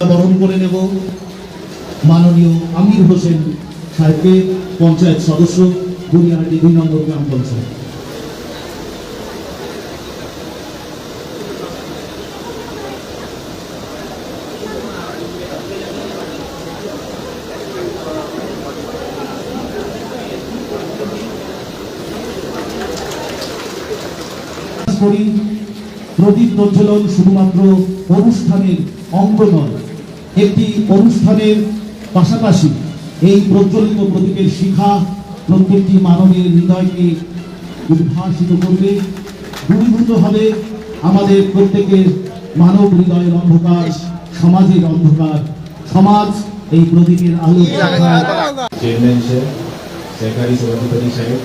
বরণ করে নেব মাননীয় আমির হোসেন সাহেবকে, পঞ্চায়েত সদস্য, বুনিয়াদি 2 নম্বর গ্রাম পঞ্চায়েত। প্রদীপ প্রজ্বলন শুধুমাত্র অনুষ্ঠানের অঙ্গ নয়, একটি অনুষ্ঠানের পাশাপাশি এই প্রজ্বলিত প্রদীপের শিখা প্রত্যেকটি মানবের হৃদয়কে উদ্ভাসিত করবে, দূরীভূত হবে আমাদের প্রত্যেকের মানব হৃদয়ের অন্ধকার, সমাজের অন্ধকার। সমাজ এই প্রদীপের আলো। চেয়ারম্যান সাহেব, সরকারি সভাপতি সাহেব,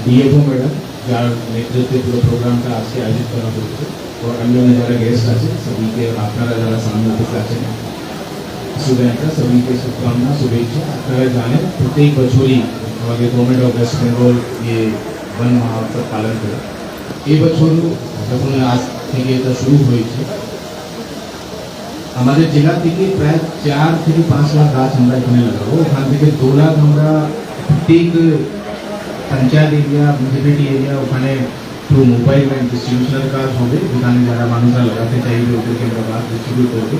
ডিএফও ম্যাডাম, যার নেতৃত্বে পুরো প্রোগ্রামটা আজকে আয়োজিত করা হচ্ছে, ও অন্যান্য যারা গেস্ট আছে সবাইকে, আপনারা যারা সামনে উপস্থিত আছেন স্টুডেন্টরা, সবাইকে শুভকামনা, শুভেচ্ছা। আপনারা জানেন প্রত্যেক বছরই আমাদের গভর্নমেন্ট অফ ওয়েস্ট বেঙ্গল ये वन महोत्सव পালন করে। এই বছরও যখন আজ থেকে এটা শুরু হয়েছে, আমাদের জেলা থেকে প্রায় 4 থেকে 5 লাখ গাছ আমরা এখানে লাগাবো। ওখান থেকে 2 লাখ আমরা প্রত্যেক পঞ্চায়েত এরিয়া, মিউনিসিপ্যালিটি এরিয়া, ওখানে থ্রু মোবাইল ব্যাংক ডিস্ট্রিবিউশনের কাজ হবে, যেখানে যারা মানুষরা লাগাতে চাইবে ওদেরকে আমরা গাছ ডিস্ট্রিবিউট করবো।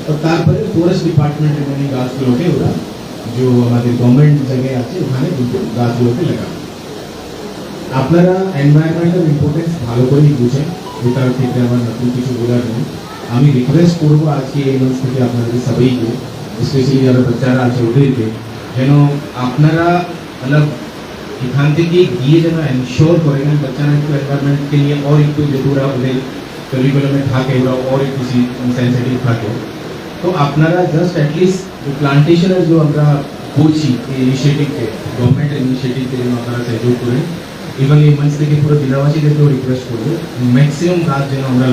और তারপরে ফরেস্ট ডিপার্টমেন্টের মানে গাছগুলোকে ওরা যে আমাদের গভর্নমেন্ট জায়গায় আছে ওখানে দুটো গাছগুলোকে লাগাবে। আপনারা এনভায়রনমেন্টাল ইম্পর্টেন্স ভালো করেই বুঝেন, এটার ক্ষেত্রে আমার নতুন কিছু বলার নেই। আমি রিকোয়েস্ট করবো আজকে এই মঞ্চ থেকে আপনাদের সবাইকে, স্পেশালি যারা বাচ্চারা আছে ওদেরকে, যেন আপনারা मतलब এখান থেকে গিয়ে যেন এনশোর করেন বাচ্চারা একটু এনভায়রনমেন্টকে নিয়ে और একটু যেহেতু ওরা ওদের কারিকুলামে থাকে, ওরা और একটু সেন্সিটিভ থাকে। তো আপনারা জাস্ট অ্যাটলিস্ট প্লান্টেশনের যে আমরা করছি এই ইনিশিয়েটিভকে, গভর্নমেন্টের ইনিশিয়েটিভকে যেন আপনারা সহযোগ করেন। এবং এই মঞ্চ থেকে পুরো জেলাবাসীদেরকেও রিকোয়েস্ট করবো ম্যাক্সিমাম গাছ যেন আমরা